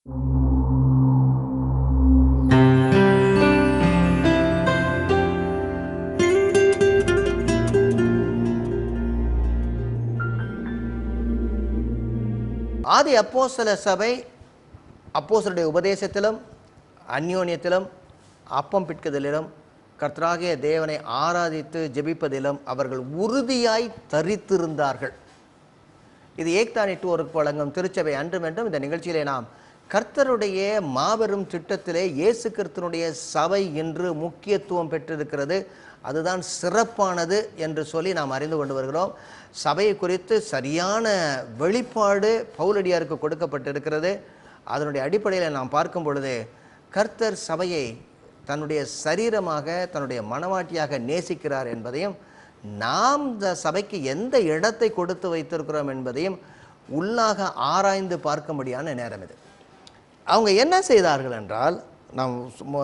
ஆதி அப்போஸ்தல சபை அப்போஸ்தலருடைய உபதேசத்திலும் அந்யோன்யத்திலும் அப்பம் பிட்குதலிலும் கர்த்தராகிய தேவனை ஆராதித்து ஜெபிப்பதிலும் அவர்கள் உறுதியாய் தரித்திருந்தார்கள். இது ஏக்தானிட்டு ஒரு வழங்கும் திருச்சபை அன்றும் என்றும் இந்த நிகழ்ச்சியிலே நாம் கர்த்தருடைய மாபெரும் திட்டத்திலே இயேசு கிறிஸ்துவினுடைய சபை என்று முக்கியத்துவம் பெற்றிருக்கிறது, அதுதான் சிறப்பானது என்று சொல்லி நாம் அறிந்து கொண்டு வருகிறோம். சபையை குறித்து சரியான வெளிப்பாடு பவுலடியாருக்கு கொடுக்கப்பட்டிருக்கிறது. அதனுடைய அடிப்படையில் நாம் பார்க்கும் பொழுது கர்த்தர் சபையை தன்னுடைய சரீரமாக தன்னுடைய மனவாட்டியாக நேசிக்கிறார் என்பதையும் நாம் இந்த சபைக்கு எந்த இடத்தை கொடுத்து வைத்திருக்கிறோம் என்பதையும் உள்ளாக ஆராய்ந்து பார்க்கும்படியான நேரம் இது. அவங்க என்ன செய்தார்கள் என்றால், நாம்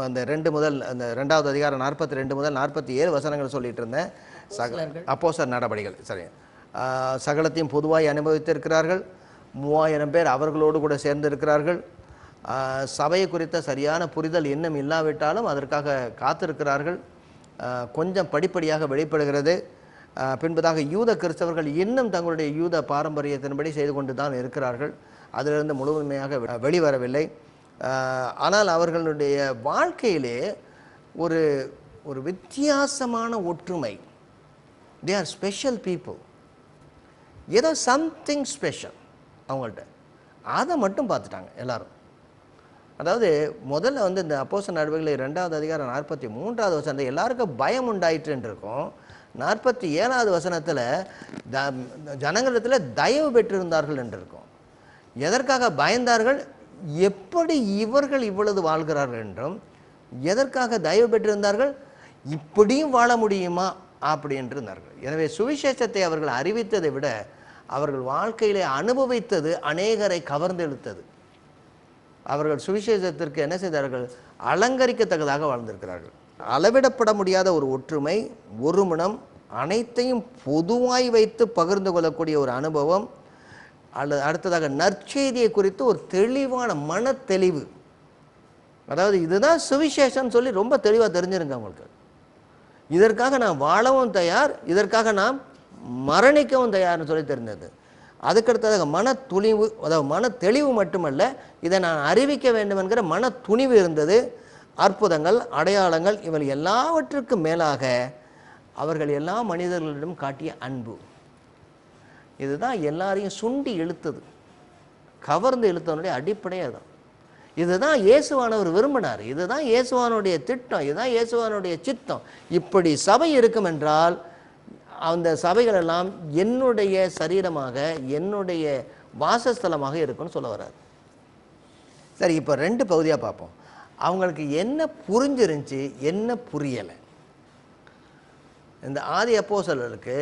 அந்த 2 முதல் அந்த 2வது அதிகாரம் 42 முதல் 47 வசனங்கள் சொல்லிட்டு இருந்தேன். அப்போஸ்தலர் நடபடிகள் சரி சகலத்தையும் பொதுவாய் அனுபவித்திருக்கிறார்கள். 3000 பேர் அவர்களோடு கூட சேர்ந்து இருக்கிறார்கள். சபையை குறித்த சரியான புரிதல் இன்னும் இல்லாவிட்டாலும் அதற்காக காத்திருக்கிறார்கள். கொஞ்சம் படிப்படியாக வெளிப்படுகிறது. பின்பதாக யூத கிறிஸ்தவர்கள் இன்னும் தங்களுடைய யூத பாரம்பரியத்தின்படி செய்து கொண்டு தான் இருக்கிறார்கள். அதிலிருந்து முழுமையாக வெளிவரவில்லை. ஆனால் அவர்களுடைய வாழ்க்கையிலே ஒரு ஒரு வித்தியாசமான ஒற்றுமை. They are special people. ஏதோ சம்திங் ஸ்பெஷல் அவங்கள்ட்ட. அதை மட்டும் பார்த்துட்டாங்க எல்லாரும். அதாவது முதல்ல இந்த அப்போஸ்தலர் நடவடிக்கைகள் 2வது அதிகாரம் 43வது வசனத்தில் எல்லாருக்கும் பயம் உண்டாயிற்றுன்னு இருக்கும். 47வது வசனத்தில் ஜனங்களிடத்தில் தயவு பெற்றிருந்தார்கள் என்று இருக்கும். எதற்காக பயந்தார்கள், எப்படி இவர்கள் இவ்வளவு வாழ்கிறார்கள் என்றும், எதற்காக தயவு பெற்றிருந்தார்கள், இப்படியும் வாழ முடியுமா அப்படி என்று இருந்தார்கள். எனவே சுவிசேஷத்தை அவர்கள் அறிவித்ததை விட அவர்கள் வாழ்க்கையிலே அனுபவித்தது அநேகரை கவர்ந்தெழுத்தது. அவர்கள் சுவிசேஷத்திற்கு என்ன செய்தார்கள், அலங்கரிக்கத்தக்கதாக வாழ்ந்திருக்கிறார்கள். அளவிடப்பட முடியாத ஒரு ஒற்றுமை, ஒரு மனம், அனைத்தையும் பொதுவாய் வைத்து பகிர்ந்து கொள்ளக்கூடிய ஒரு அனுபவம். அல்லது அடுத்ததாக நற்செய்தியை குறித்து ஒரு தெளிவான மன தெளிவு. அதாவது இதுதான் சுவிசேஷம் சொல்லி ரொம்ப தெளிவாக தெரிஞ்சிருங்க அவங்களுக்கு. இதற்காக நான் வாழவும் தயார், இதற்காக நாம் மரணிக்கவும் தயார்னு சொல்லி தெரிஞ்சது. அதுக்கடுத்ததாக மன துணிவு, அதாவது மன தெளிவு மட்டுமல்ல, இதை நான் அறிவிக்க வேண்டும் என்கிற மன துணிவு இருந்தது. அற்புதங்கள், அடையாளங்கள், இவள் எல்லாவற்றுக்கும் மேலாக அவர்கள் எல்லா மனிதர்களிடம் காட்டிய அன்பு. இதுதான் எல்லாரையும் சுண்டி இழுத்தது, கவர்ந்து இழுத்தவனுடைய அடிப்படையே தான். இதுதான் இயேசுவானவர் விரும்பினார், இதுதான் இயேசுவானுடைய திட்டம், இதுதான் இயேசுவானுடைய சித்தம். இப்படி சபை இருக்கும் என்றால் அந்த சபைகள் எல்லாம் என்னுடைய சரீரமாக என்னுடைய வாசஸ்தலமாக இருக்குன்னு சொல்ல வராது. சரி, இப்போ 2 பகுதியாக பார்ப்போம். அவங்களுக்கு என்ன புரிஞ்சிருந்துச்சு, என்ன புரியலை. இந்த ஆதி அப்போஸ்தலருக்கு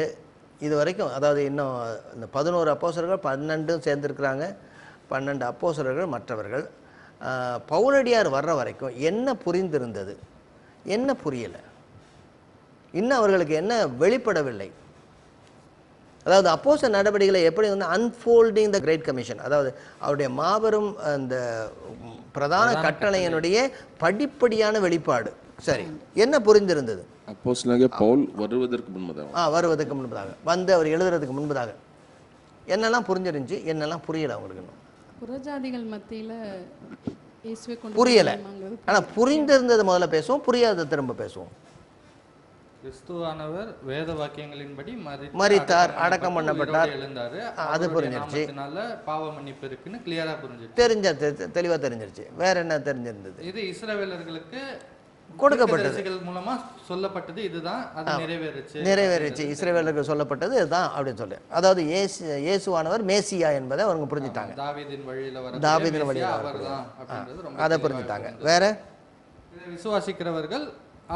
இது வரைக்கும், அதாவது இன்னும் இந்த 11 அப்போஸ்தலர்கள் 12 சேர்ந்துருக்கிறாங்க, 12 அப்போஸ்தலர்கள் மற்றவர்கள். பவுலடியார் வர்ற வரைக்கும் என்ன புரிந்திருந்தது, என்ன புரியலை, இன்னும் அவர்களுக்கு என்ன வெளிப்படவில்லை. அதாவது அப்போஸ்தலர் நடவடிக்கைகளை எப்படி அன்ஃபோல்டிங் த கிரேட் கமிஷன், அதாவது அவருடைய மாபெரும் அந்த பிரதான கட்டளையினுடைய படிப்படியான வெளிப்பாடு. சரி, என்ன புரிந்திருந்தது? அப்போஸ்தலனாகிய பவுல் வருவதற்கு முன்பதாக வந்து அவர் எழுதுறதுக்கு முன்பதாக என்னெல்லாம் புரிஞ்சிருந்துச்சு, என்னெல்லாம் புரியலை அவங்களுக்கு? புறஜாதிகள் மத்தியில் புரியலை. ஆனால் புரிந்திருந்தது முதல்ல பேசுவோம், புரியாததை திரும்ப பேசுவோம். கிறிஸ்துவானவர் வேத வாக்கியங்களின்படி மரித்தார், அடக்கம் பண்ணப்பட்டார், எழுந்தாரு. அது புரிஞ்சிருச்சு. பாவ மன்னிப்பு இருக்குன்னு கிளியரா புரிஞ்சிருச்சு, தெளிவா தெரிஞ்சிருச்சு. வேற என்ன தெரிஞ்சிருந்தது? இது இஸ்ரவேலர்களுக்கு கொடுக்கப்பட்டது மூலமா சொல்லப்பட்டது, இதுதான், அது நிறைவேறுச்சு. இஸ்ரவேலர்களுக்கு சொல்லப்பட்டது இதுதான் அப்படின்னு சொல்லி, அதாவது இயேசுவானவர் மேசியா என்பதை அவங்க புரிஞ்சுட்டாங்க. தாவீதின் வழியில அதை புரிஞ்சுட்டாங்க. வேற விசுவாசிக்கிறவர்கள்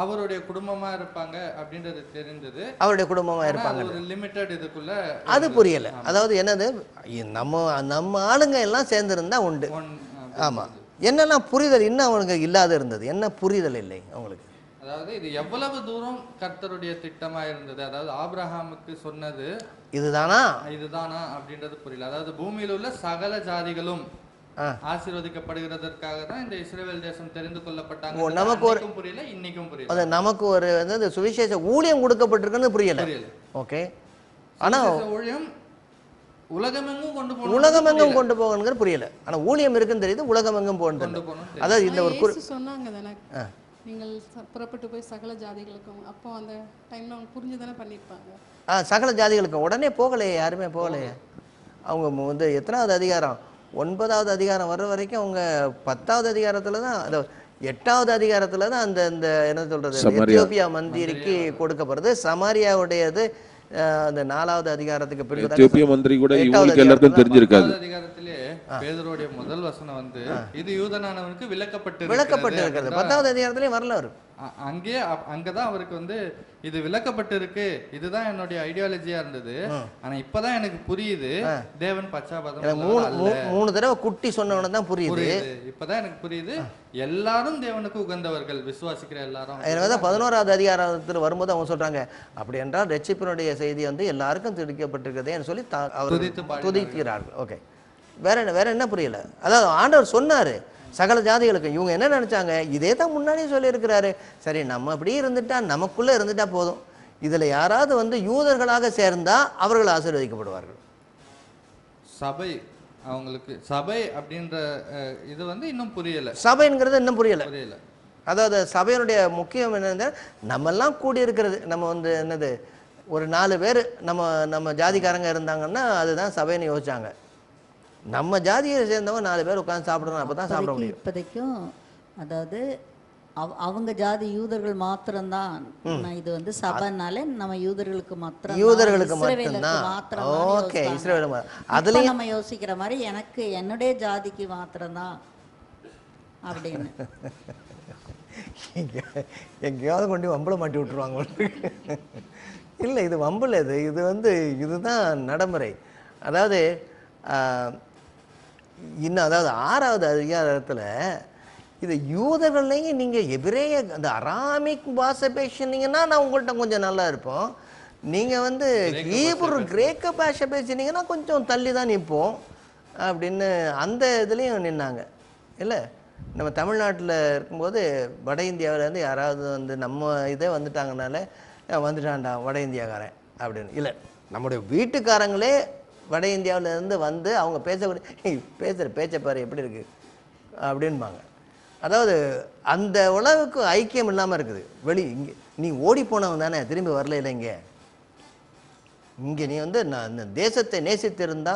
அவருடைய குடும்பமா இருப்பாங்க அப்படின்றது தெரிந்தது. அவருடைய குடும்பமா இருப்பாங்க, ஒரு லிமிட்டட் இதுக்குள்ள அது புரியல. அதாவது என்னது, நம்ம ஆளுங்க எல்லாம் சேர்ந்திருந்தா உண்டு. ஆமா, என்னெல்லாம் புரிதல் இன்னும் அவங்களுக்கு இல்லாத இருந்தது, என்ன புரிதல் இல்லை அவங்களுக்கு. அதாவது இது எவ்வளவு தூரம் கர்த்தருடைய திட்டமா இருந்தது, அதாவது ஆபிரகாமுக்கு சொன்னது இதுதானா அப்படின்றது புரியல. அதாவது பூமியில் உள்ள சகல ஜாதிகளும் ஆசீர்வதிக்கப்படுகிறதற்காக தான் இந்த இஸ்ரவேல் தேசம் தெரிந்து கொள்ளப்பட்டாங்க. நமக்கு ஒரு புரியல, இன்னைக்கும் புரியல. அது நமக்கு ஒரு வந்து சுவிசேஷ ஊழியம் கொடுக்கப்பட்டிருக்குன்னு புரியல. ஓகே, ஆனா ஊழியம் உலகமெங்கும் கொண்டு போகணுங்கிறது புரியல. ஆனா ஊழியம் இருக்குன்னு தெரியுது, உலகமெங்கும் போகணும். அதாவது இந்த ஒரு சொன்னாங்க தானே, நீங்கள் புறப்பட்டு போய் சகல ஜாதிகளுக்கும், அப்போ அந்த டைம்ல அவங்க புரிஞ்சு தானே பண்ணியிருப்பாங்க. சகல ஜாதிகளுக்கும் உடனே போகலையே, யாருமே போகலையே. அவங்க வந்து எத்தனாவது அதிகாரம், 9வது அதிகாரம் வர்ற வரைக்கும் அவங்க 10வது அதிகாரத்துல தான், அந்த 8வது அதிகாரத்துல தான் அந்த என்ன சொல்றது, எத்தியோப்பியா மந்திரிக்கு கொடுக்கப்படுறது. சமாரியாவுடையது அந்த 4வது அதிகாரத்துக்கு பிறகு எத்தியோப்பியா மந்திரி கூட இவங்களுக்கு எல்லாருக்கும் தெரிஞ்சிருக்காது. அதிகாரத்திலே பேதுருவுடைய முதல் வசனம் வந்து இது யூதனானவனுக்கு விளக்கப்பட்டு இருக்கிறது. 10வது அதிகாரத்திலே வரல அவரு. அங்கதான் அவருக்கு வந்து இது விளக்கப்பட்டு இருக்கு, இதுதான் என்னுடைய ஐடியாலஜியா இருந்தது. ஆனா இப்பதான் எனக்கு புரியுது தேவன் பச்சாபாதம். 3 தடவை குட்டி சொன்னவன தான் புரியுது. இப்பதான் எனக்கு புரியுது எல்லாரும் தேவனுக்கு உகந்தவர்கள், விசுவாசிக்கிற எல்லாரும். 11வது அதிகாரத்தில் வரும்போது அவங்க சொல்றாங்க, அப்படி என்றால் ரட்சிப்பினுடைய செய்தி வந்து எல்லாருக்கும் திணிக்கப்பட்டிருக்கிறதேன்னு சொல்லி துதிக்கிறார்கள். ஓகே, வேற என்ன புரியல. அதாவது ஆண்டவர் சொன்னாரு சகல ஜாதிகளுக்கு. இவங்க என்ன நினைச்சாங்க, இதே தான் முன்னாடியே சொல்லியிருக்கிறாரு, சரி நம்ம அப்படி இருந்துட்டா, நமக்குள்ள இருந்துட்டா போதும், இதுல யாராவது வந்து யூதர்களாக சேர்ந்தா அவர்கள் ஆசீர்வதிக்கப்படுவார்கள். சபை அவங்களுக்கு சபை அப்படின்ற இது வந்து இன்னும் புரியல. சபைங்கிறது இன்னும் புரியல. அதாவது சபையினுடைய முக்கியம் என்னன்னா, நம்ம எல்லாம் கூடி இருக்கிறது, நம்ம வந்து என்னது ஒரு 4 பேர் நம்ம ஜாதிக்காரங்க இருந்தாங்கன்னா அதுதான் சபைன்னு யோசிச்சாங்க. நம்ம ஜாதியை சேர்ந்தவங்க 4 பேர் உட்காந்து சாப்பிடணும், அப்பதான் சாப்பிட முடியும். இப்போதைக்கும் அதாவது அவங்க ஜாதி யூதர்கள் மாத்திரம்தான். இது வந்து சபைனாலே நம்ம யூதர்களுக்கு மட்டும்தான். ஓகே, இஸ்ரவேல் அதுலயும் நம்ம யோசிக்கிற மாதிரி எனக்கு என்னுடைய ஜாதிக்கு மாத்திரம்தான் அப்படின்னு எங்கேயாவது கொண்டு வம்பளை மாட்டி விட்டுருவாங்க. இல்லை, இது வம்பல், இது வந்து இதுதான் நடைமுறை. அதாவது இன்னும் அதாவது 6வது அதிகாரத்தில் இது யூதர்கள்லையும் நீங்கள் எபிரேய அந்த அராமிக் பாஷை பேசினீங்கன்னா நான் உங்கள்கிட்ட கொஞ்சம் நல்லா இருப்போம். நீங்கள் வந்து ஹீப்ரு கிரேக்க பாஷை பேசினீங்கன்னா கொஞ்சம் தள்ளி தான் நிற்போம் அப்படின்னு அந்த இதுலேயும் நின்னாங்க. இல்லை, நம்ம தமிழ்நாட்டில் இருக்கும்போது வட இந்தியாவிலேருந்து யாராவது வந்து நம்ம இதே வந்துட்டாங்கனால வந்துட்டான்டா வட இந்தியாக்காரன் அப்படின்னு. இல்லை, நம்முடைய வீட்டுக்காரங்களே வட இந்தியாவிலேருந்து வந்து அவங்க பேசுகிற பேச்சை பாரு எப்படி இருக்கு அப்படின்பாங்க. அதாவது அந்த உலகுக்கு ஐக்கியம் இல்லாமல் இருக்குது. இங்கே நீ ஓடி போனவன் தானே, திரும்பி வரல. இல்லை, இங்கே நீ வந்து நான் இந்த தேசத்தை நேசித்திருந்தா,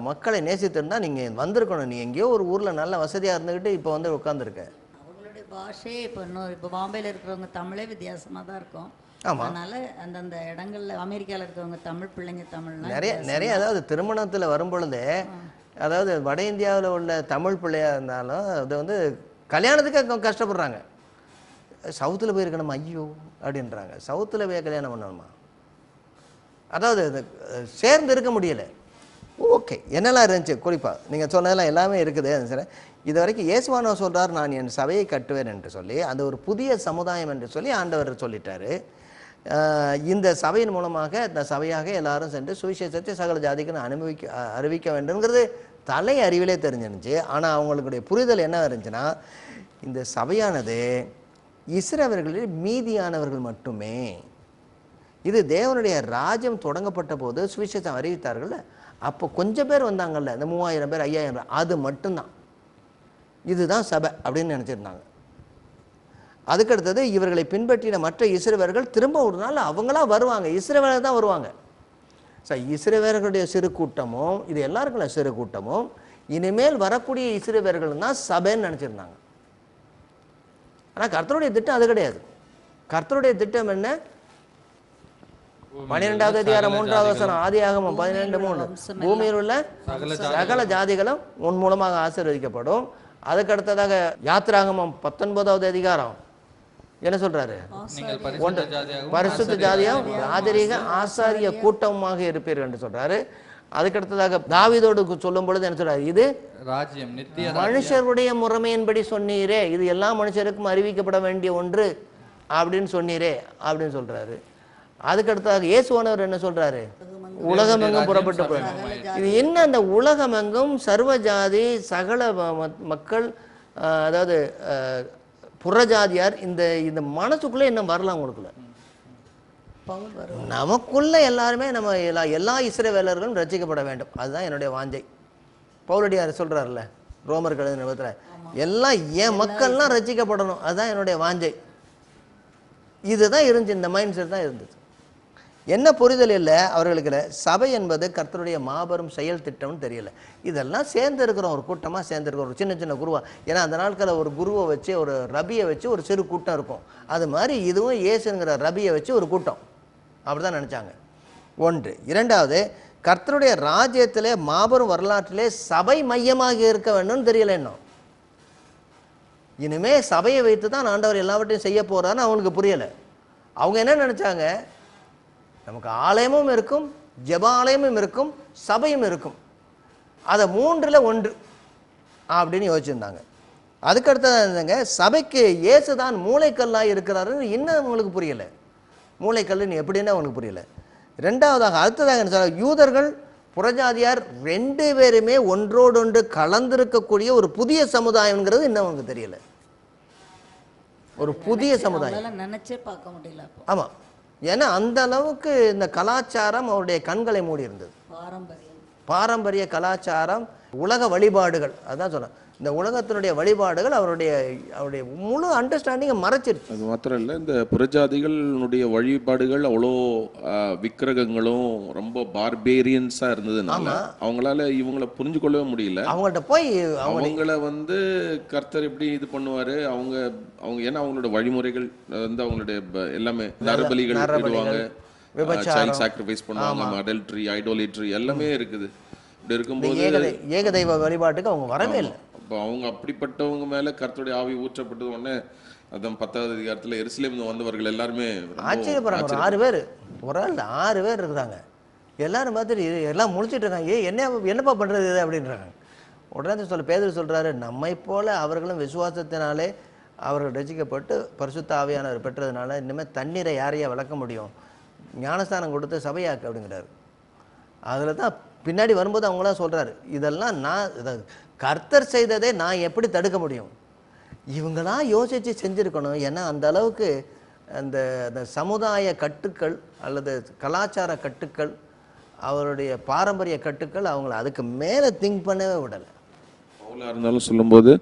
மக்களை நேசித்திருந்தா நீங்கள் வந்திருக்கணும். நீ எங்கேயோ ஒரு ஊரில் நல்ல வசதியாக இருந்துக்கிட்டு இப்போ வந்து உட்காந்துருக்க. அவங்களுடைய பாஷையே இப்போ பாம்பேயில் இருக்கிறவங்க தமிழே வித்தியாசமாக தான் இருக்கும். அதனால அந்தந்த இடங்கள்ல அமெரிக்காவில் இருக்கிறவங்க தமிழ் பிள்ளைங்க தமிழ்னா நிறைய அதாவது திருமணத்தில் வரும்பொழுது, அதாவது வட இந்தியாவில் உள்ள தமிழ் பிள்ளையா இருந்தாலும் அது வந்து கல்யாணத்துக்கு கஷ்டப்படுறாங்க. சவுத்தில் போயிருக்கணுமா, ஐயோ அப்படின்றாங்க. சவுத்தில் போய் கல்யாணம் பண்ணணுமா, அதாவது சேர்ந்து இருக்க முடியலை. ஓகே, என்னெல்லாம் இருந்துச்சு குறிப்பாக நீங்கள் சொன்னதெல்லாம் எல்லாமே இருக்குது. சரி, இது வரைக்கும் இயேசுவானவர் சொல்கிறார், நான் என் சபையை கட்டுவேன் என்று சொல்லி, அது ஒரு புதிய சமுதாயம் என்று சொல்லி ஆண்டவர் சொல்லிட்டாரு. இந்த சபையின் மூலமாக இந்த சபையாக எல்லாரும் சென்று சுவிசேஷத்தை சகல ஜாதிக்கு அறிவிக்க வேண்டும்ங்கிறது தலை அறிவிலே தெரிஞ்சிருந்துச்சு. ஆனால் அவங்களுடைய புரிதல் என்ன இருந்துச்சுன்னா, இந்த சபையானது இஸ்ரவேலர்களில் மீதியானவர்கள் மட்டுமே. இது தேவனுடைய ராஜ்யம் தொடங்கப்பட்ட போது சுவிசேஷம் அறிவித்தார்கள். அப்போ கொஞ்சம் பேர் வந்தாங்கல்ல, இந்த 3000 பேர் 5000 பேர், அது மட்டும்தான் இதுதான் சபை அப்படின்னு நினச்சிருந்தாங்க. அதுக்கடுத்தது இவர்களை பின்பற்றின மற்ற இஸ்ரவேலர்கள் திரும்ப ஒரு நாள் அவங்களா வருவாங்க, இஸ்ரவேலர் தான் வருவாங்க. ஸோ இஸ்ரவேலர்களுடைய சிறு கூட்டமும் இது எல்லாருக்கும் சிறு கூட்டமும் இனிமேல் வரக்கூடிய இஸ்ரவேலர்கள் தான் சபைன்னு நினச்சிருந்தாங்க. ஆனால் கர்த்தருடைய திட்டம் அது கிடையாது. கர்த்தருடைய திட்டம் என்ன? 12வது அதிகாரம் 3வது வசனம், ஆதியாகமம் 12:3, பூமியில் உள்ள சகல ஜாதிகளும் உன் மூலமாக ஆசீர்வதிக்கப்படும். அதுக்கு அடுத்ததாக யாத்திராகமம் 19வது அதிகாரம் என்ன சொல்றாரு? பரிசுத்த ஜாதியும் ராஜரீக ஆசாரிய கூட்டமாக இருப்பீர்கள் என்று சொல்றாரு. அதுக்கடுத்ததாக தாவீதோடு சொல்லும் பொழுது என்ன சொல்றாரு? இது ராஜ்யம் நித்திய மனுஷருடைய முறைமையின்படி சொன்னீரே, இது எல்லா மனுஷருக்கும் அறிவிக்கப்பட வேண்டிய ஒன்று அப்படின்னு சொன்னீரே அப்படின்னு சொல்றாரு. அதுக்கடுத்ததாக இயேசுவானவர் என்ன சொல்றாரு? உலகமெங்கும் புறப்பட்டு ராஜ்யம் போயிடும். சமீபமாயிற்று. இது என்ன அந்த உலகமெங்கும் சர்வ ஜாதி சகல மக்கள் அதாவது புறஜாதியார் இந்த இந்த மனசுக்குள்ளே என்ன வரலாம் உங்களுக்குள்ள? பவுல் வரும். நமக்குள்ள எல்லாருமே நம்ம எல்லா இஸ்ரவேலர்களும் ரட்சிக்கப்பட வேண்டும், அதுதான் என்னுடைய வாஞ்சை. பவுலடியார் சொல்றாருல்ல ரோமர்கள் நிறுவனத்தில், எல்லாம் என் மக்கள்லாம் ரட்சிக்கப்படணும், அதுதான் என்னுடைய வாஞ்சை. இதுதான் இருந்துச்சு, இந்த மைண்ட் செட் தான் இருந்தது. என்ன புரிதல் இல்லை அவர்களுக்கு, சபை என்பது கர்த்தருடைய மாபெரும் செயல் திட்டம்னு தெரியல. இதெல்லாம் சேர்ந்து இருக்கிறோம், ஒரு கூட்டமாக சேர்ந்துருக்கிறோம், ஒரு சின்ன சின்ன குருவா. ஏன்னா அந்த நாட்களில் ஒரு குருவை வச்சு ஒரு ரபியை வச்சு ஒரு சிறு கூட்டம் இருக்கும். அது மாதிரி இதுவும் இயேசுங்கிற ரபியை வச்சு ஒரு கூட்டம், அப்படி தான் நினச்சாங்க. ஒன்று. இரண்டாவது, கர்த்தருடைய ராஜ்யத்திலே மாபெரும் வரலாற்றிலே சபை மையமாக இருக்க வேண்டும்னு தெரியல இன்னும். இனிமே சபையை வைத்து தான் ஆண்டவர் எல்லாவற்றையும் செய்ய போகிறான்னு அவங்களுக்கு புரியலை. அவங்க என்ன நினச்சாங்க, நமக்கு ஆலயமும் இருக்கும், ஜெப ஆலயமும் இருக்கும், சபையும் இருக்கும், அதை மூன்றில் ஒன்று அப்படின்னு யோசிச்சிருந்தாங்க. அதுக்கடுத்ததான் இருந்தாங்க, சபைக்கு இயேசு தான் மூளைக்கல்லாக இருக்கிறாருன்னு இன்னும் அவங்களுக்கு புரியலை. மூளைக்கல்லுன்னு எப்படின்னு அவங்களுக்கு புரியலை. ரெண்டாவதாக அடுத்ததாக என்ன சொல்ல, யூதர்கள் புறஜாதியார் ரெண்டு பேருமே ஒன்றோடொன்று கலந்திருக்கக்கூடிய ஒரு புதிய சமுதாயம்ங்கிறது இன்னும் அவங்களுக்கு தெரியல. ஒரு புதிய சமுதாயம் நினைச்சே பார்க்க முடியல. ஆமாம், ஏன்னா அந்த அளவுக்கு இந்த கலாச்சாரம் அவருடைய கண்களை மூடி இருந்தது. பாரம்பரிய கலாச்சாரம், உலக வழிபாடுகள், அதான் சொன்னேன், இந்த உலகத்தினுடைய வழிபாடுகள் அவருடைய முழு அண்டர்ஸ்டாண்டிங்கை மறைச்சிருச்சு. அது மாத்திரம் இல்லை, இந்த புறஜாதிகளுடைய வழிபாடுகள் அவ்வளோ விக்கிரகங்களும் ரொம்ப பார்பேரியன்ஸாக இருந்ததுனால அவங்களால இவங்களை புரிஞ்சு கொள்ளவே முடியல. அவங்கள்ட்ட போய் அவங்கள வந்து கர்த்தர் எப்படி இது பண்ணுவாரு, அவங்க ஏன்னா அவங்களோட வழிமுறைகள் வந்து அவங்களுடைய எல்லாமே நரபலிகள் இடுவாங்க, சைல்ட் சாக்ரிஃபைஸ் பண்ணுவாங்க, அடல்ட்ரி, ஐடோலிட்ரி எல்லாமே இருக்குது. இப்படி இருக்கும்போது ஏகதெய்வ வழிபாட்டுக்கு அவங்க வரவே இல்லை. இப்போ அவங்க அப்படிப்பட்டவங்க மேல கர்த்தருடைய ஆவி ஊற்றப்பட்டது உடனே அதான் 10வது அதிகாரத்தில் எருசலேம் வந்தவர்கள் எல்லாருமே ஆச்சரியப்படுறாங்க. ஒரு 6 பேர், ஒரு ஆள் 6 பேர் இருக்கிறாங்க. எல்லாரும் மாதிரி எல்லாம் முடிச்சுட்டு இருக்காங்க. என்னப்பா பண்றது இது அப்படின்றாங்க. உடனே பேதுரு சொல்றாரு, நம்மை போல அவர்களும் விசுவாசத்தினாலே அவர்கள் ரசிக்கப்பட்டு பரிசுத்த ஆவியானவர் பெற்றதுனால இனிமேல் தண்ணீரை யாரையா விளக்க முடியும், ஞானஸ்தானம் கொடுத்து சபையாக்கு அப்படிங்கிறாரு. அதில் தான் பின்னாடி வரும்போது அவங்களாம் சொல்கிறாரு, இதெல்லாம் நான் கர்த்தர் செய்ததே நான் எப்படி தடுக்க முடியும், இவங்களாம் யோசித்து செஞ்சுருக்கணும். ஏன்னா அந்த அளவுக்கு அந்த சமுதாய கட்டுக்கள் அல்லது கலாச்சார கட்டுக்கள், அவருடைய பாரம்பரிய கட்டுக்கள் அவங்கள அதுக்கு மேலே திங்க் பண்ணவே விடலை. பவுலா இருந்தாலும் சொல்லும்போது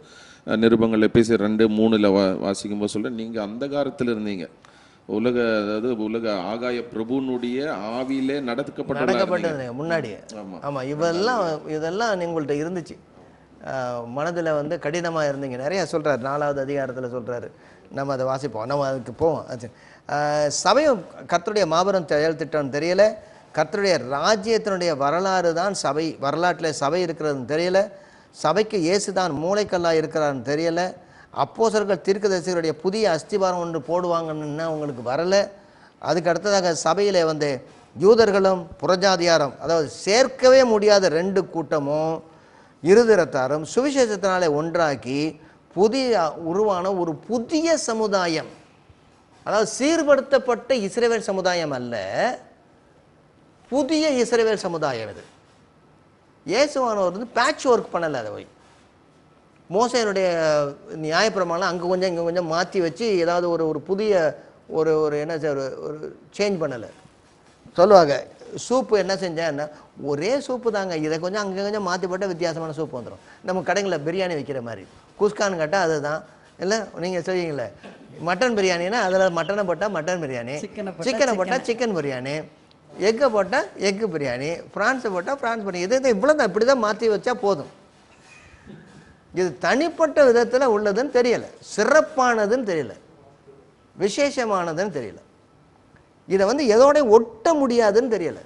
நிருபங்கள் எபேசியர் 2:3 வாசிக்கும்போது சொல்கிறேன், நீங்கள் அந்த காலத்தில் இருந்தீங்க, உலக ஆகாய பிரபுனுடைய ஆவியிலே நடக்கப்பட்டது முன்னாடியே. ஆமாம், இதெல்லாம் உங்கள்கிட்ட இருந்துச்சு, மனதில் வந்து கடினமாக இருந்தீங்க. நிறைய சொல்கிறார், 4வது அதிகாரத்தில் சொல்கிறாரு. நம்ம அதை வாசிப்போம், நம்ம அதுக்கு போவோம். சபையும் கர்த்தருடைய மாபெரும் செயல் திட்டம் தெரியல, கர்த்தருடைய ராஜ்யத்தினுடைய வரலாறு தான் சபை, வரலாற்றில் சபை இருக்கிறதுன்னு தெரியல, சபைக்கு இயேசு தான் மூளைக்கல்லாக இருக்கிறாருன்னு தெரியலை, அப்போஸ்தலர்கள் தீர்க்கதரிசிகளுடைய புதிய அஸ்திபாரம் ஒன்று போடுவாங்கன்னு அவங்களுக்கு வரலை. அதுக்கு அடுத்ததாக சபையில் வந்து யூதர்களும் புறஜாதியாரும், அதாவது சேர்க்கவே முடியாத 2 கூட்டமும் இருதிறத்தாரும் சுவிசேஷத்தினாலே ஒன்றாக்கி உருவான ஒரு புதிய சமுதாயம், அதாவது சீர்படுத்தப்பட்ட இஸ்ரவேல் சமுதாயம் அல்ல, புதிய இஸ்ரவேல் சமுதாயம். இது இயேசுவானவர் வந்து பேட்ச் ஒர்க் பண்ணலை. அதை போய் மோசேனுடைய நியாயப்பிரமாணம் அங்கே கொஞ்சம் இங்கே கொஞ்சம் மாற்றி வச்சு ஏதாவது ஒரு புதிய ஒரு என்ன ஒரு சேஞ்ச் பண்ணலை. சொல்லுவாங்க, சூப்பு என்ன செஞ்சேன்னா ஒரே சூப்பு தாங்க, இதை கொஞ்சம் அங்கே கொஞ்சம் மாற்றி போட்டால் வித்தியாசமான சூப்பு வந்துடும். நம்ம கடைகளில் பிரியாணி வைக்கிற மாதிரி குஸ்கான்னு கேட்டால் அதுதான் இல்லை, நீங்கள் செய்வீங்களே மட்டன் பிரியாணின்னா அதில் மட்டனை போட்டால் மட்டன் பிரியாணி, சிக்கனை போட்டால் சிக்கன் பிரியாணி, எக்கை போட்டால் எக்கு பிரியாணி, ஃப்ரான்ஸை போட்டால் ஃப்ரான்ஸ் பிரியாணி, இது இவ்வளோ தான், இப்படி தான் மாற்றி வச்சா போதும். இது தனிப்பட்ட விதத்தில் உள்ளதுன்னு தெரியலை, சிறப்பானதுன்னு தெரியல, விசேஷமானதுன்னு தெரியல, இதை வந்து எதோட ஒட்ட முடியாதுன்னு தெரியல.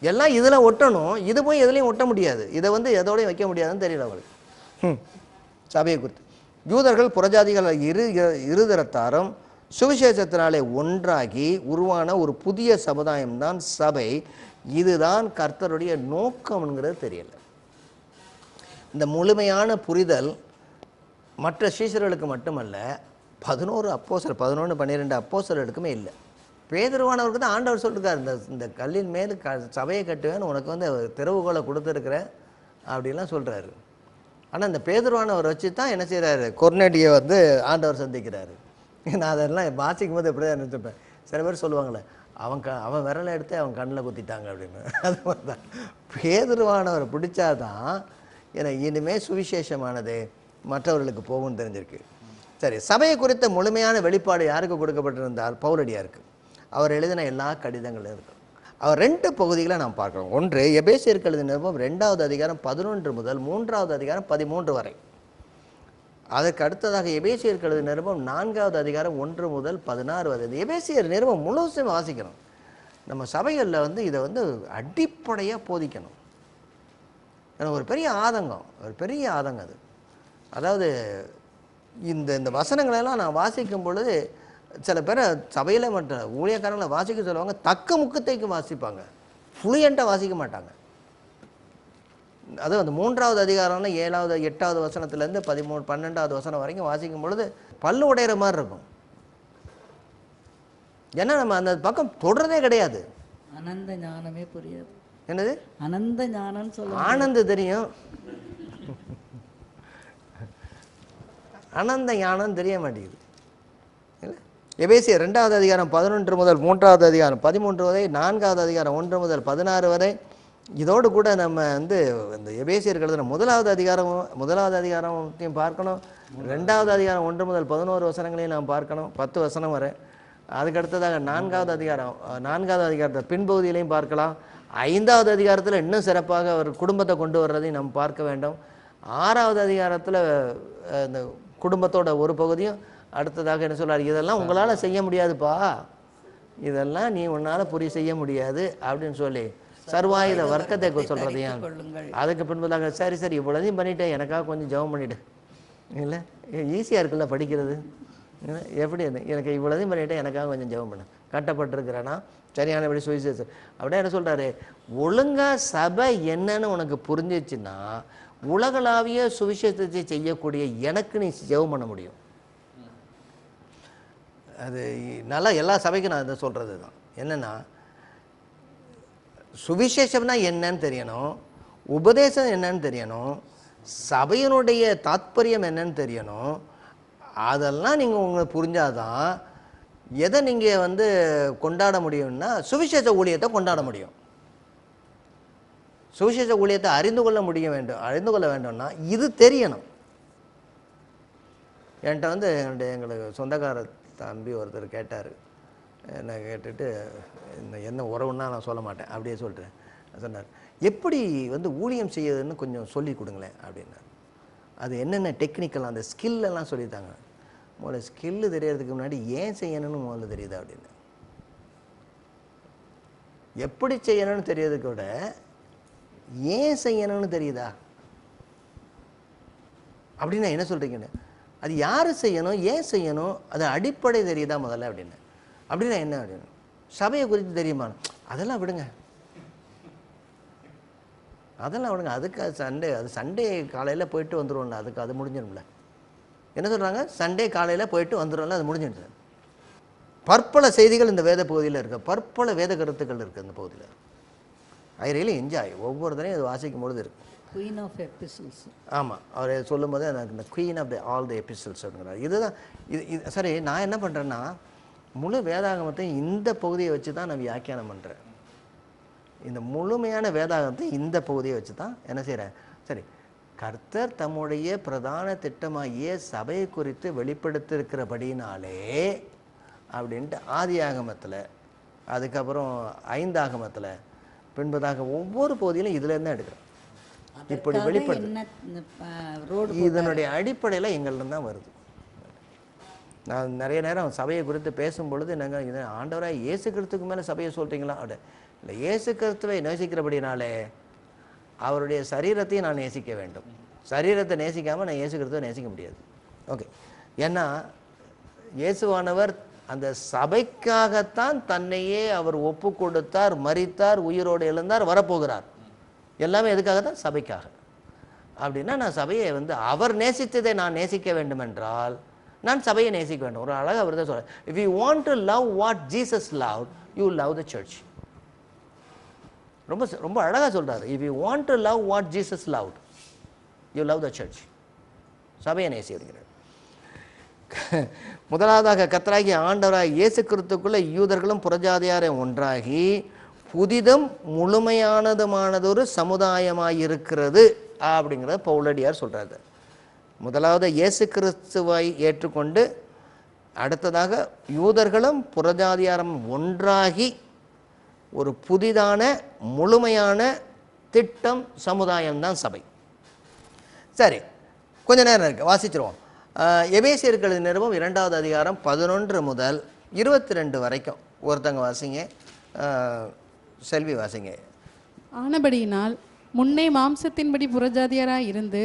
எல்லாம் இதில் ஒட்டணும், இது போய் எதுலையும் ஒட்ட முடியாது, இதை வந்து எதோடையும் வைக்க முடியாதுன்னு தெரியல அவங்களுக்கு. சபையை குறித்து யூதர்கள் புறஜாதிகள் இருதரத்தாரும் சுவிசேஷத்தினாலே ஒன்றாகி உருவான ஒரு புதிய சமுதாயம்தான் சபை. இதுதான் கர்த்தருடைய நோக்கம்ங்கிறது தெரியல. இந்த முழுமையான புரிதல் மற்ற சீஷர்களுக்கு மட்டுமல்ல, 11 அப்போஸ்தலர் 11-12 அப்போஸ்தலர்களுக்குமே இல்லை. பேதுருவானவருக்கு தான் ஆண்டவர் சொல்லிருக்காரு, இந்த இந்த கல்லின் மேல் சபையை கட்டுவேன்னு உனக்கு வந்து திறவுகோலை கொடுத்துருக்குறேன் அப்படிலாம் சொல்கிறாரு. ஆனால் இந்த பேதுருவானவர் வச்சு தான் என்ன செய்கிறாரு, கொர்நேலியை வந்து ஆண்டவர் சந்திக்கிறாரு. நான் அதெல்லாம் வாசிக்கும் போது எப்படி தான் நினச்சிப்பேன். சில பேர் சொல்லுவாங்களே, அவன் விரலை எடுத்து அவன் கண்ணில் குத்திட்டாங்க அப்படின்னு. அது மாதிரி தான் பேதுருவானவர் பிடிச்சாதான் ஏன்னா இனிமேல் சுவிசேஷமானது மற்றவர்களுக்கு போகும்னு தெரிஞ்சிருக்கு. சரி, சபையை குறித்த முழுமையான வெளிப்பாடு யாருக்கு கொடுக்கப்பட்டிருந்தால் பவுலடியாருக்கு. அவர் எழுதின எல்லா கடிதங்களும் இருக்கும். அவர் 2 பகுதிகளை நாம் பார்க்குறோம். ஒன்று எபேசியருக்கு எழுதின நிருபம் 2வது அதிகாரம் 11 முதல் 3வது அதிகாரம் 13 வரை. அதற்கு அடுத்ததாக எபேசியருக்கு எழுதின நிருபம் 4வது அதிகாரம் 1 முதல் 16 வரை. எபேசியர் நிருபம் முழுசும் வாசிக்கணும். நம்ம சபைகளில் வந்து இதை வந்து அடிப்படையாக போதிக்கணும். எனக்கு ஒரு பெரிய ஆதங்கம், அது. அதாவது இந்த வசனங்களெல்லாம் நான் வாசிக்கும் பொழுது சில பேர் சபையில் மட்டும் ஊழியக்காரங்களை வாசிக்க சொல்லுவாங்க, தக்க முக்கத்தைக்கு வாசிப்பாங்க, ஃப்ளூயண்ட்டாக வாசிக்க மாட்டாங்க. அது அந்த 3வது அதிகாரம்னா 7வது 8வது வசனத்துலேருந்து 13 12வது வசனம் வரைக்கும் வாசிக்கும் பொழுது பல்லு உடையிற மாதிரி இருக்கும். ஏன்னா நம்ம அந்த பக்கம் தொடர்றதே கிடையாது. அனந்த ஞானமே புரியாது. என்னது அனந்த ஞானம் சொல்ல ஆனந்து தெரியும், அனந்த ஞானம் தெரிய மாட்டேங்குது. இல்லை, எபேசியர் 2வது அதிகாரம் 11 முதல் 3வது அதிகாரம் 13 வரை, 4வது அதிகாரம் 1 முதல் 16 வரை. இதோடு கூட நம்ம வந்து இந்த எபேசியர்கள் எழுதின 1வது அதிகாரத்தையும் பார்க்கணும். 2வது அதிகாரம் 1 முதல் 11 வசனங்களையும் நாம் பார்க்கணும், 10 வசனம் வரை. அதுக்கடுத்ததாக 4வது அதிகாரத்தை பின்பகுதியிலையும் பார்க்கலாம். 5வது அதிகாரத்தில் இன்னும் சிறப்பாக அவர் குடும்பத்தை கொண்டு வர்றதையும் நாம் பார்க்க வேண்டும். 6வது அதிகாரத்தில் இந்த குடும்பத்தோட ஒரு பகுதியும், அடுத்ததாக என்ன சொல்றாரு, இதெல்லாம் உங்களால் செய்ய முடியாதுப்பா, இதெல்லாம் நீ உன்னால் செய்ய முடியாது அப்படின்னு சொல்லி சர்வாயுத வர்க்கத்தை சொல்கிறதையும். அதுக்கு பின்பதாக சரி இவ்வளோதையும் பண்ணிட்டேன், எனக்காக கொஞ்சம் ஜெபம் பண்ணிவிடு. இல்லை, ஈஸியாக இருக்குல்ல படிக்கிறது. எப்படி எனக்கு இவ்வளோதையும் பண்ணிவிட்டேன், எனக்காக கொஞ்சம் ஜெபம் பண்ணு. கட்டப்பட்டிருக்கிறேன்னா சரியானபடி சுவிசேஷம் அப்படியே என்ன சொல்கிறாரு, ஒழுங்காக சபை என்னன்னு உனக்கு புரிஞ்சிச்சுன்னா உலகளாவிய சுவிசேஷத்தை செய்யக்கூடிய எனக்கு நீ ஜெபம் பண்ண முடியும். அது நல்லா எல்லா சபைக்கும் நான் இதை சொல்கிறது தான். என்னென்னா, சுவிசேஷம்னா என்னன்னு தெரியணும், உபதேசம் என்னன்னு தெரியணும், சபையினுடைய தாத்பரியம் என்னன்னு தெரியணும். அதெல்லாம் நீங்கள் உங்களுக்கு புரிஞ்சாதான் எதை நீங்கள் வந்து கொண்டாட முடியும்னா சுவிசேஷ ஊழியத்தை கொண்டாட முடியும். சுவிசேஷ ஊழியத்தை அறிந்து கொள்ள வேண்டும்னா இது தெரியணும். என்கிட்ட வந்து எங்களுக்கு சொந்தக்கார தம்பி ஒருத்தர் கேட்டார். என்ன கேட்டுட்டு, என்ன உறவுன்னா நான் சொல்ல மாட்டேன், அப்படியே சொல்லிட்டேன். சொன்னார், எப்படி வந்து ஊழியம் செய்யுதுன்னு கொஞ்சம் சொல்லி கொடுங்களேன் அப்படின்னாரு. அது என்னென்ன டெக்னிக்கல் அந்த ஸ்கில்லெல்லாம் சொல்லித்தாங்க. முதல்ல ஸ்கில்லு தெரியறதுக்கு முன்னாடி ஏன் செய்யணும்னு முதல்ல தெரியுதா அப்படின்னு. எப்படி செய்யணும்னு தெரியறதுக்கு விட ஏன் செய்யணும்னு தெரியுதா அப்படின்னா என்ன சொல்கிறீங்கன்னு. அது யார் செய்யணும், ஏன் செய்யணும், அது அடிப்படை தெரியுதா முதல்ல அப்படின்னு. அப்படின்னா என்ன அப்படின்னு, சபையை குறித்து தெரியுமா, அதெல்லாம் விடுங்க. அதுக்கு அது சண்டே காலையில் போயிட்டு வந்துடுவோம்ல, அதுக்கு அது முடிஞ்சிடும்ல. என்ன சொல்கிறாங்க, சண்டே காலையில் போயிட்டு வந்துடும்ல, அது முடிஞ்சிடுது. பற்பல செய்திகள் இந்த வேத பகுதியில் இருக்குது, பற்பல வேத கருத்துக்கள் இருக்குது இந்த பகுதியில். I really enjoy. ஒவ்வொரு தடையும் அது வாசிக்கும் பொழுது இருக்குது. Queen of epistles. ஆமாம், அவர் சொல்லும் போது எனக்கு இந்த queen of all the epistles அப்படிங்கிறார். இதுதான் இது சரி. நான் என்ன பண்ணுறேன்னா, முழு வேதாகமத்தையும் இந்த பகுதியை வச்சு தான் நான் வியாக்கியானம் பண்ணுறேன். இந்த முழுமையான வேதாகமத்தை இந்த பகுதியை வச்சு தான் என்ன செய்கிறேன். சரி, கர்த்தர் தம்முடைய பிரதான திட்டமாகிய சபையை குறித்து வெளிப்படுத்திருக்கிறபடினாலே அப்படின்ட்டு ஆதி ஆகமத்தில், அதுக்கப்புறம் 5 ஆகமத்தில், பின்பதாக ஒவ்வொரு பகுதியிலும் இதுலேருந்து தான் எடுக்கிறேன். இப்படி வெளிப்படுது. இதனுடைய அடிப்படையில் எங்கள்லேருந்து தான் வருது. நான் நிறைய நேரம் சபையை குறித்து பேசும் பொழுது நாங்கள் இது ஆண்டவராக இயேசு கிறிஸ்துக்கு மேலே சபையை சொல்கிறீங்களா அப்படி இல்லை. இயேசு கிறிஸ்துவை நேசிக்கிறபடினாலே அவருடைய சரீரத்தையும் நான் நேசிக்க வேண்டும். சரீரத்தை நேசிக்காமல் நான் இயேசு கிறிஸ்துவை நேசிக்க முடியாது. ஓகே, ஏன்னா இயேசுவானவர் அந்த சபைக்காகத்தான் தன்னையே அவர் ஒப்பு கொடுத்தார், மரித்தார், உயிரோடு எழுந்தார், வரப்போகிறார். எல்லாமே எதுக்காக தான், சபைக்காக. அப்படின்னா நான் சபையை வந்து அவர் நேசித்ததை நான் நேசிக்க வேண்டும் என்றால் நான் சபையை நேசிக்க வேண்டும். ஒரு அழகாக அவர் தான் சொல்கிறார், if you want to love what Jesus love, you love the church. ரொம்ப ரொம்ப அழகாக சொல்கிறார், if you want to love what Jesus love, you love the church. சபையை நேசிக்கிறார். முதலாவதாக கர்த்தராகிய ஆண்டவராக இயேசு கிறிஸ்துக்குள்ள யூதர்களும் புறஜாதியாரும் ஒன்றாகி புதிதும் முழுமையானதுமானதொரு சமுதாயமாயிருக்கிறது அப்படிங்கிறத பவுலடியார் சொல்கிறாரு. முதலாவது இயேசு கிறிஸ்துவை ஏற்றுக்கொண்டு அடுத்ததாக யூதர்களும் புறஜாதியாரும் ஒன்றாகி ஒரு புதிதான முழுமையான திட்டம் சமுதாயம்தான் சபை. சரி, கொஞ்ச நேரம் இருக்குது, வாசிச்சிருவோம். எபேசியர்கள் நிருபம் 2வது அதிகாரம் 11 முதல் 22 வரைக்கும் ஒருத்தங்க வாசிங்க. செல்வி வாசிங்க. ஆனபடியினால் முன்னே மாம்சத்தின்படி புறஜாதியராய் இருந்து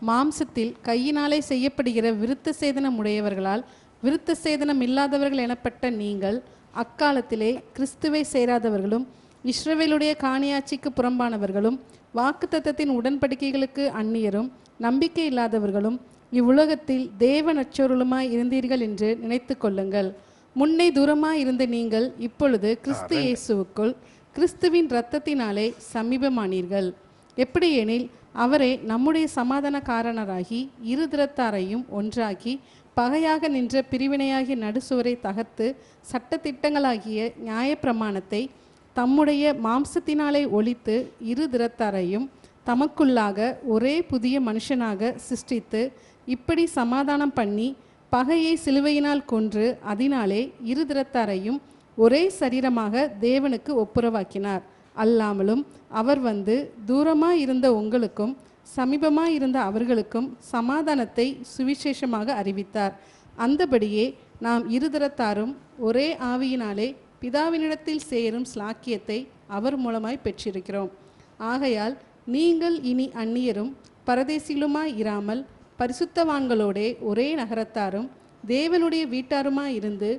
மாம்சத்தில் கையினாலே செய்யப்படுகிற விருத்த சேதனம் உடையவர்களால் விருத்த சேதனம் இல்லாதவர்கள் எனப்பட்ட நீங்கள் அக்காலத்திலே கிறிஸ்துவை சேராதவர்களும் இஸ்ரவேலுடைய காணியாட்சிக்கு புறம்பானவர்களும் வாக்குத்தத்தத்தின் உடன்படிக்கைகளுக்கு அந்நியரும் நம்பிக்கை இல்லாதவர்களும் இவ்வுலகத்தில் தேவ நற்சொருளுமாய் இருந்தீர்கள் என்று நினைத்து கொள்ளுங்கள். முன்னே தூரமாய் இருந்த நீங்கள் இப்பொழுது கிறிஸ்து இயேசுவுக்குள் கிறிஸ்துவின் இரத்தத்தினாலே சமீபமானீர்கள். எப்படியெனில் அவரே நம்முடைய சமாதானக்காரனராகி இருதிறத்தாரையும் ஒன்றாக்கி பகையாக நின்ற பிரிவினையாகிய நடுசுவரை தகர்த்து சட்டத்திட்டங்களாகிய நியாயப்பிரமாணத்தை தம்முடைய மாம்சத்தினாலே ஒழித்து இருதிறத்தாரையும் தமக்குள்ளாக ஒரே புதிய மனுஷனாக சிருஷ்டித்து இப்படி சமாதானம் பண்ணி பகையை சிலுவையினால் கொன்று அதனாலே இருதிறத்தாரையும் ஒரே சரீரமாக தேவனுக்கு ஒப்புரவாக்கினார். அல்லாமலும் அவர் வந்து தூரமாய் இருந்த உங்களுக்கும் சமீபமாய் இருந்த அவர்களுக்கும் சமாதானத்தை சுவிசேஷமாக அறிவித்தார். அந்தபடியே நாம் இருதரத்தாரும் ஒரே ஆவியினாலே பிதாவினிடத்தில் சேரும் ஸ்லாக்கியத்தை அவர் மூலமாய் பெற்றிருக்கிறோம். ஆகையால் நீங்கள் இனி அந்நியரும் பரதேசிகளுமாய் இராமல் பரிசுத்தவான்களோடே ஒரே நகரத்தாரும் தேவனுடைய வீட்டாருமாய் இருந்து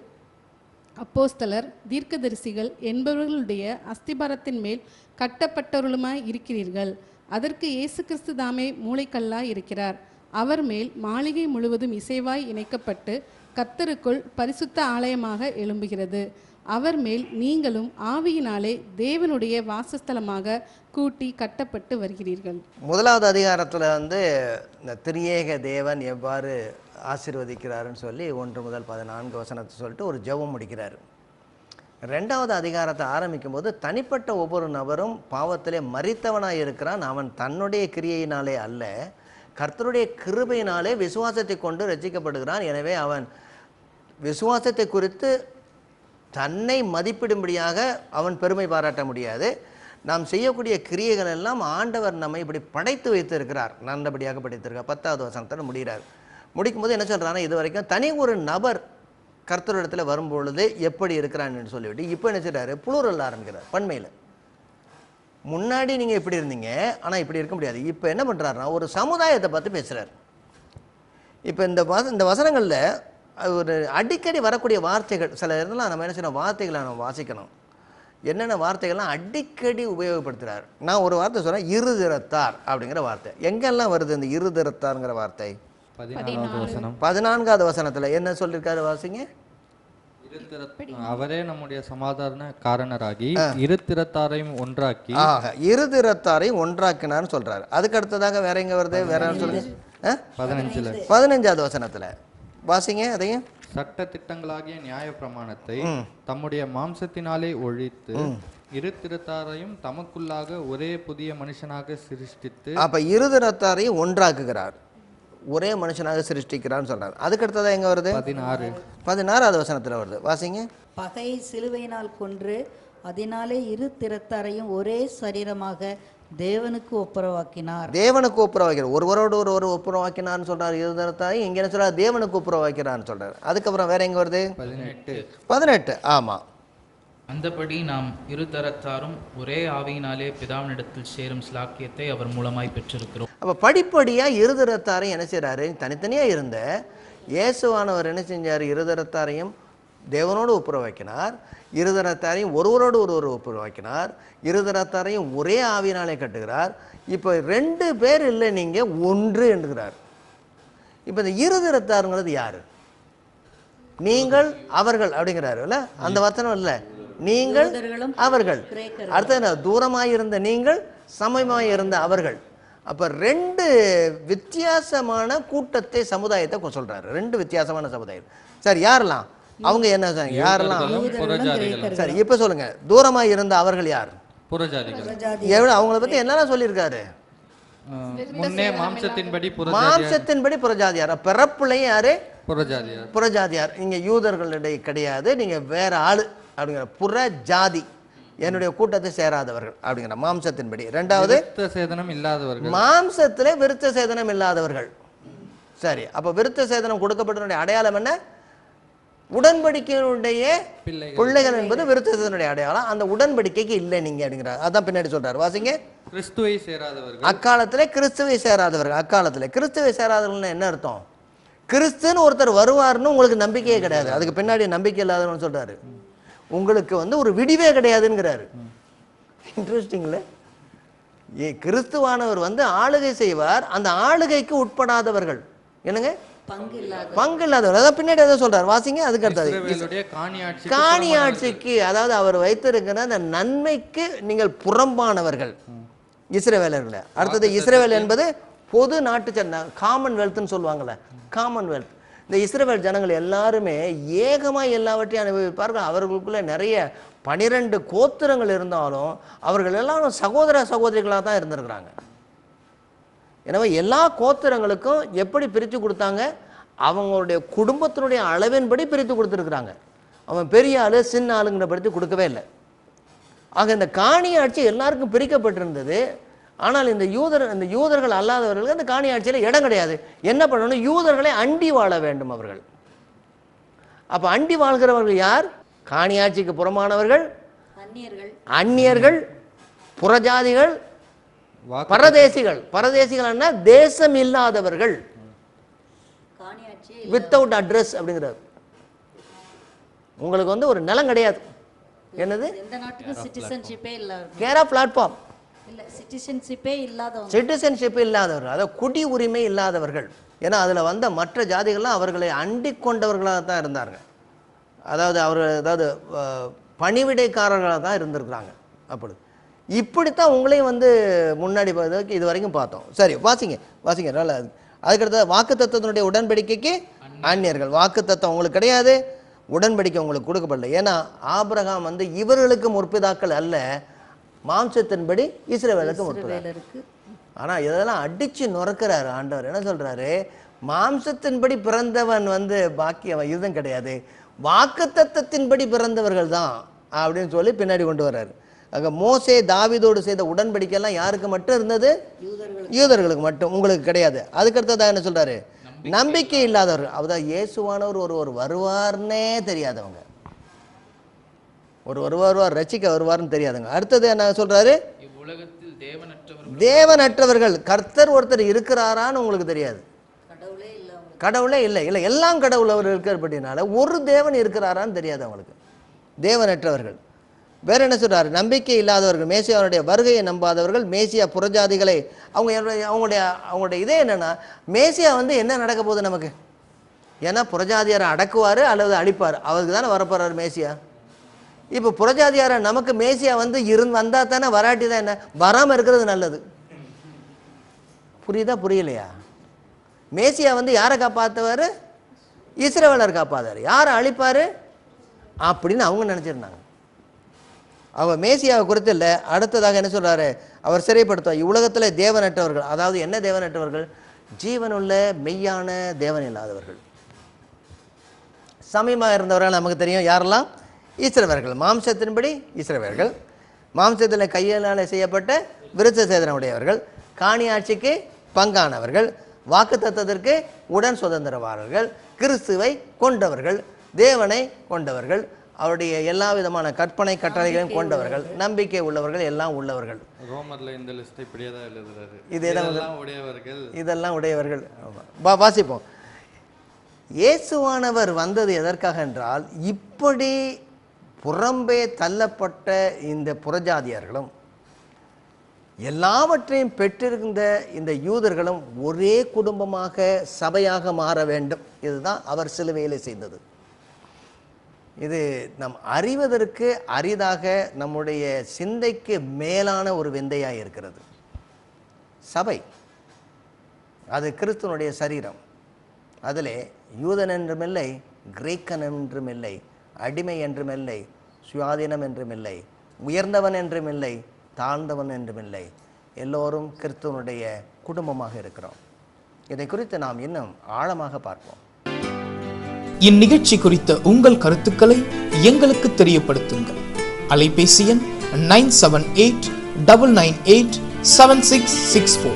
அப்போஸ்தலர் தீர்க்கதரிசிகள் என்பவர்களுடைய அஸ்திபாரத்தின் மேல் கட்டப்பட்டவர்களுமாய் இருக்கிறீர்கள். அதற்கு இயேசு கிறிஸ்து தாமே மூளைக்கல்லாய் இருக்கிறார். அவர் மேல் மாளிகை முழுவதும் இசைவாய் இணைக்கப்பட்டு கர்த்தருக்குள் பரிசுத்த ஆலயமாக எழும்புகிறது. அவர் மேல் நீங்களும் ஆவியினாலே தேவனுடைய வாசஸ்தலமாக கூட்டி கட்டப்பட்டு வருகிறீர்கள். முதலாவது அதிகாரத்தில் இந்த திரியேக தேவன் எவ்வாறு ஆசீர்வதிக்கிறாருன்னு சொல்லி 1 முதல் 14 வசனத்தை சொல்லிட்டு ஒரு ஜெபம் முடிக்கிறார். 2வது அதிகாரத்தை ஆரம்பிக்கும் போது தனிப்பட்ட ஒவ்வொரு நபரும் பாவத்திலே மரித்தவனாய் இருக்கிறான். அவன் தன்னுடைய கிரியையினாலே அல்ல, கர்த்தருடைய கிருபையினாலே விசுவாசத்தை கொண்டு ரட்சிக்கப்படுகிறான். எனவே அவன் விசுவாசத்தை குறித்து தன்னை மதிப்பிடும்படியாக அவன் பெருமை பாராட்ட முடியாது. நாம் செய்யக்கூடிய கிரியைகள் எல்லாம் ஆண்டவர் நம்மை இப்படி படைத்து வைத்திருக்கிறார், நல்லபடியாக படைத்திருக்கார். 10வது வசனத்தில் முடிகிறார். முடிக்கும்போது என்ன சொல்கிறான்னா, இது வரைக்கும் தனி ஒரு நபர் கர்த்தரிடத்தில் வரும்பொழுது எப்படி இருக்கிறான்னு சொல்லிவிட்டு இப்போ என்ன செய்கிறாரு, புளூரல் ஆரம்பிக்கிறார், பன்மையில். முன்னாடி நீங்கள் இப்படி இருந்தீங்க, ஆனால் இப்படி இருக்க முடியாது. இப்போ என்ன பண்ணுறாருன்னா ஒரு சமுதாயத்தை பார்த்து பேசுகிறார். இப்போ இந்த வசனங்களில் ஒரு அடிக்கடி வரக்கூடிய வார்த்தைகள் சில இதெல்லாம் நம்ம என்ன செய்யணும், வார்த்தைகளை நம்ம வாசிக்கணும். என்னென்ன வார்த்தைகள்லாம் அடிக்கடி உபயோகப்படுத்துகிறார். நான் ஒரு வார்த்தை சொன்னேன், இருதிறத்தார் அப்படிங்கிற வார்த்தை. எங்கெல்லாம் வருது இந்த இருதிறத்தாருங்கிற வார்த்தை? 14வது வசனத்தில் என்ன சொல்லியிருக்காரு, வாசிங்க. அவரே நம்முடைய சமாதான காரணராகி இருதிறத்தாரையும் ஒன்றாக்கி, இருதிறத்தாரையும் ஒன்றாக்கினார்னு சொல்றாரு. அதுக்கு அடுத்ததாக வேற எங்க வருது, வேற சொல்லுங்க. 15வது வசனத்துல வாசிங்க அதையும். சட்ட திட்டங்களாகிய நியாய பிரமாணத்தை தம்முடைய மாம்சத்தினாலே ஒழித்து இருதிறத்தாரையும் தமக்குள்ளாக ஒரே புதிய மனுஷனாக சிருஷ்டித்து. அப்ப இருதிறத்தாரையும் ஒன்றாக்குகிறார், ஒரே மனுஷனாக சிருஷ்டிக்கிறான்னு சொல்றாரு. அதுக்கு அடுத்ததான் எங்க வருது, 16வது வசனத்துல வருது, வாசிங்க. பகையை சிலுவையினால் கொன்று அதனாலே இரு திறத்தாரையும் ஒரே சரீரமாக தேவனுக்கு ஒப்புரவாக்கினார். தேவனுக்கு ஒப்புரவாக்கிறார், ஒருவரோடு ஒருவர் ஒப்புரவாக்கினார்னு சொல்றாரு. இருதிறத்தாரையும் இங்க என்ன சொல்றாரு, தேவனுக்கு ஒப்புரவாக்கிறான்னு சொல்றாரு. அதுக்கப்புறம் வேற எங்க வருது, 18. ஆமா. அந்தபடி நாம் இருதரத்தாரும் ஒரே ஆவியினாலே பிதாவினிடத்தில் சேரும் ஸ்லாக்கியத்தை அவர் மூலமாய் பெற்றிருக்கிறோம். அப்போ படிப்படியாக இருதரத்தாரையும் என்ன செய்கிறாரு, தனித்தனியாக இருந்த இயேசுவானவர் என்ன செஞ்சார், இருதரத்தாரையும் தேவனோடு ஒப்புரவாக்கினார், இருதரத்தாரையும் ஒருவரோடு ஒருவர் ஒப்புரவாக்கினார், இருதரத்தாரையும் ஒரே ஆவியினாலே கட்டுகிறார். இப்போ 2 பேர் இல்லை, நீங்கள் ஒன்று என்கிறார். இப்போ இந்த இருதரத்தாருங்கிறது யார்? நீங்கள் அவர்கள் அப்படிங்கிறாருல்ல, அந்த வசனம் இல்லை, நீங்கள் அவர்கள். அடுத்தது என்ன? தூரமாயிருந்த நீங்கள், சமயமாயிருந்த அவர்கள். அப்ப ரெண்டு வித்தியாசமான கூட்டத்தை, சமுதாயத்தை சொல்றாரு. ரெண்டு வித்தியாசமான சமுதாயம். சரி, யாரெல்லாம் அவங்க? என்ன யாரெல்லாம்? சரி, இப்ப சொல்லுங்க, தூரமாய் இருந்த அவர்கள் யார்? புறஜாதிகள். அவங்கள பத்தி என்னெல்லாம் சொல்லியிருக்காரு? முன்னே மாம்சத்தின்படி புறஜாதியார். பிறப்புலையும் யாரு? புறஜாதியார். இங்க யூதர்களிடையே கிடையாது, நீங்க வேற ஆளு அப்படிங்கிற. புறஜாதி, என்னுடைய கூட்டத்தை சேராதவர்கள் அப்படிங்கிற மாம்சத்தின்படி. இரண்டாவது சேதனம் இல்லாதவர்கள், மாம்சத்திலே விருத்த சேதனம் இல்லாதவர்கள். சரி, அப்ப விருத்த சேதனம் கொடுக்கப்பட்டனுடைய அடையாளம் என்ன? உடன்படிக்கையுடைய பிள்ளைகள் என்பது விருத்த சேதனுடைய அடையாளம். அந்த உடன்படிக்கைக்கு இல்லை நீங்க அப்படிங்கிறார். அதான் பின்னாடி சொல்றாரு, வாசிங்க. கிறிஸ்துவை சேராதவர்கள். அக்காலத்திலே கிறிஸ்துவை சேராதவர்கள். அக்காலத்திலே கிறிஸ்துவை சேராதவர்கள் என்ன அர்த்தம்? கிறிஸ்துன்னு ஒருத்தர் வருவார்னு உங்களுக்கு நம்பிக்கையே கிடையாது, அதுக்கு பின்னாடி நம்பிக்கை இல்லாதவன்னு சொல்றாரு. உங்களுக்கு ஒரு விடிவே கிடையாதுங்கிறாரு. இன்ட்ரெஸ்டிங்ல, கிறிஸ்துவானவர் ஆளுகை செய்வார், அந்த ஆளுகைக்கு உட்படாதவர்கள் என்னங்க? பங்கு இல்லாதவர். அதான் பின்னாடி எதை சொல்றாரு, வாசிங்க. அதுக்கு அடுத்தது காணி ஆட்சிக்கு, அதாவது அவர் வைத்திருக்கிற அந்த நன்மைக்கு நீங்கள் புறம்பானவர்கள் இஸ்ரவேலர்கள். அடுத்தது இஸ்ரவேல் என்பது பொது நாட்டு சட்டம், காமன்வெல்த்னு சொல்லுவாங்கல்ல, காமன்வெல்த். இந்த இஸ்ரவேல் ஜனங்கள் எல்லாருமே ஏகமாக எல்லாவற்றையும் அனுபவிப்பார்கள். அவர்களுக்குள்ள நிறைய 12 கோத்திரங்கள் இருந்தாலும் அவர்கள் எல்லாரும் சகோதர சகோதரிகளாக தான் இருந்திருக்கிறாங்க. எனவே எல்லா கோத்திரங்களுக்கும் எப்படி பிரித்து கொடுத்தாங்க? அவங்களுடைய குடும்பத்தினுடைய அளவின்படி பிரித்து கொடுத்துருக்குறாங்க. அவன் பெரிய ஆளு சின்ன ஆளுங்கிற படுத்தி கொடுக்கவே இல்லை. ஆக இந்த காணி ஆட்சி எல்லாருக்கும் பிரிக்கப்பட்டிருந்தது. ஆனால் இந்த யூதர்கள் அல்லாதவர்களுக்கு அந்த காணி ஆட்சியில் இடம் கிடையாது. என்ன பண்ணணும்? யூதர்களை அண்டி வாழ வேண்டும் அவர்கள். அப்போ அண்டி வாழ்கிறவர்கள் யார்? காணி ஆட்சிக்கு புறமானவர்கள், அந்நியர்கள், புறஜாதிகள், பரதேசிகள். பரதேசிகள் தேசம் இல்லாதவர்கள், வித்தவுட் அட்ரஸ் அப்படிங்கிறார். உங்களுக்கு ஒரு நிலம் கிடையாது. என்னது? கேரா பிளாட்ஃபார்ம், சிட்டிசன்ஷிப் இல்லாதவர்கள், அதாவது குடி உரிமை இல்லாதவர்கள். ஏன்னா அதில் வந்த மற்ற ஜாதிகள்லாம் அவர்களை அண்டிக் கொண்டவர்களாக தான் இருந்தாங்க. அதாவது பணிவிடைக்காரர்களாக தான் இருந்திருக்கிறாங்க. அப்படி இப்படித்தான் உங்களையும் முன்னாடி இது வரைக்கும் பார்த்தோம். சரி, வாசிங்க நல்லா. அதுக்கடுத்த வாக்கு தத்துவத்தினுடைய உடன்படிக்கைக்கு அந்நியர்கள். வாக்கு தத்துவம் உங்களுக்கு கிடையாது, உடன்படிக்கை உங்களுக்கு கொடுக்கப்படல. ஏன்னா ஆபிரகாம் இவர்களுக்கு முற்பிதாக்கள் அல்ல, மாம்சத்தின்படி இஸ்ரவேலுக்கு முற்பிதாக்கள். ஆனா இதெல்லாம் அடிச்சு நொறுக்கிறாரு ஆண்டவர். என்ன சொல்றாரு? மாம்சத்தின்படி பிறந்தவன் பாக்கியவன் இதுதான் கிடையாது, வாக்கு தத்தத்தின்படி பிறந்தவர்கள் தான் அப்படின்னு சொல்லி பின்னாடி கொண்டு வர்றாரு. அங்கே மோசே தாவீதோடு செய்த உடன்படிக்கையெல்லாம் யாருக்கு மட்டும் இருந்தது? யூதர்களுக்கு மட்டும், உங்களுக்கு கிடையாது. அதுக்கடுத்ததான் என்ன சொல்றாரு? நம்பிக்கை இல்லாதவர்கள். அவதான் இயேசுவானவர் ஒருவர் வருவார்னே தெரியாதவங்க, வருவார் ரட்சிக்க வருவார்னு தெரியாதவங்க. அடுத்தது என்ன சொல்றாரு? தேவனற்றவர்கள். கர்த்தர் ஒருத்தர் இருக்கிறாரான்னு உங்களுக்கு தெரியாது, கடவுளே இல்லை. எல்லாம் கடவுள் அவர் இருக்கிறபடினால ஒரு தேவன் இருக்கிறாரான்னு தெரியாது அவங்களுக்கு. தேவனற்றவர்கள். வேற என்ன சொல்றாரு? நம்பிக்கை இல்லாதவர்கள், மேசியாவுடைய வருகையை நம்பாதவர்கள், மேசியா புறஜாதிகளை. அவங்களுடைய இதே என்னன்னா, மேசியா என்ன நடக்க போகுது நமக்கு? ஏன்னா புறஜாதியாரை அடக்குவார் அல்லது அழிப்பார், அவருக்கு தானே வரப்போறாரு மேசியா. இப்போ புறஜாதியாரை நமக்கு மேசியா வந்தா தானே, வராட்டி தான் என்ன, வராமல் இருக்கிறது நல்லது. புரியுதா புரியலையா? மேசியா யாரை காப்பாற்றுவார்? இஸ்ரவேலர் காப்பாதார். யாரை அழிப்பார் அப்படின்னு அவங்க நினச்சிருந்தாங்க. அவர் மேசியாவை குறித்து இல்லை. அடுத்ததாக என்ன சொல்றாரு? அவர் சிறைப்படுத்துவார் இவ்வுலகத்தில் தேவனற்றவர்கள். அதாவது என்ன தேவனற்றவர்கள்? ஜீவனுள்ள மெய்யான தேவன் இல்லாதவர்கள். சமயமாக இருந்தவர்கள் நமக்கு தெரியும் யாரெல்லாம்? இஸ்ரவேலர்கள். மாம்சத்தின்படி இஸ்ரவேலர்கள், மாம்சத்தில் கையால் செய்யப்பட்ட விருத்த சேதனம் உடையவர்கள், காணி ஆட்சிக்கு பங்கானவர்கள், வாக்கு தத்தத்திற்கு உடன் சுதந்திரவாளர்கள், கிறிஸ்துவை கொண்டவர்கள், தேவனை கொண்டவர்கள், அவருடைய எல்லா விதமான கற்பனை கட்டளைகளையும் கொண்டவர்கள், நம்பிக்கை உள்ளவர்கள், எல்லாம் உள்ளவர்கள். ரோமர்ல இந்த லிஸ்ட் இப்படியே தான் எழுதுறாரு. இதெல்லாம் உடையவர்கள். வாசிப்போம். இயேசுவானவர் வந்தது எதற்காக என்றால், இப்படி புறம்பே தள்ளப்பட்ட இந்த புறஜாதியர்களும் எல்லாவற்றையும் பெற்றிருந்த இந்த யூதர்களும் ஒரே குடும்பமாக சபையாக மாற வேண்டும். இதுதான் அவர் சிலுவையிலே செய்தது. இது நம் அறிவதற்கு அரிதாக நம்முடைய சிந்தைக்கு மேலான ஒரு விந்தையாக இருக்கிறது. சபை அது கிறிஸ்துவனுடைய சரீரம். அதில் யூதன் என்றுமில்லை, கிரேக்கன் என்றுமில்லை, அடிமை என்றுமில்லை, சுயாதீனம் என்றுமில்லை, உயர்ந்தவன் என்றுமில்லை, தாழ்ந்தவன் என்றுமில்லை. எல்லோரும் கிறிஸ்துவனுடைய குடும்பமாக இருக்கிறோம். இதை குறித்து நாம் இன்னும் ஆழமாக பார்ப்போம். இந்நிகழ்ச்சி குறித்த உங்கள் கருத்துக்களை எங்களுக்கு தெரியப்படுத்துங்கள். அலைபேசி எண் 9789987664.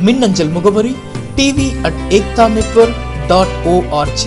மின்னஞ்சல் முகவரி tv@ektanetwork.org.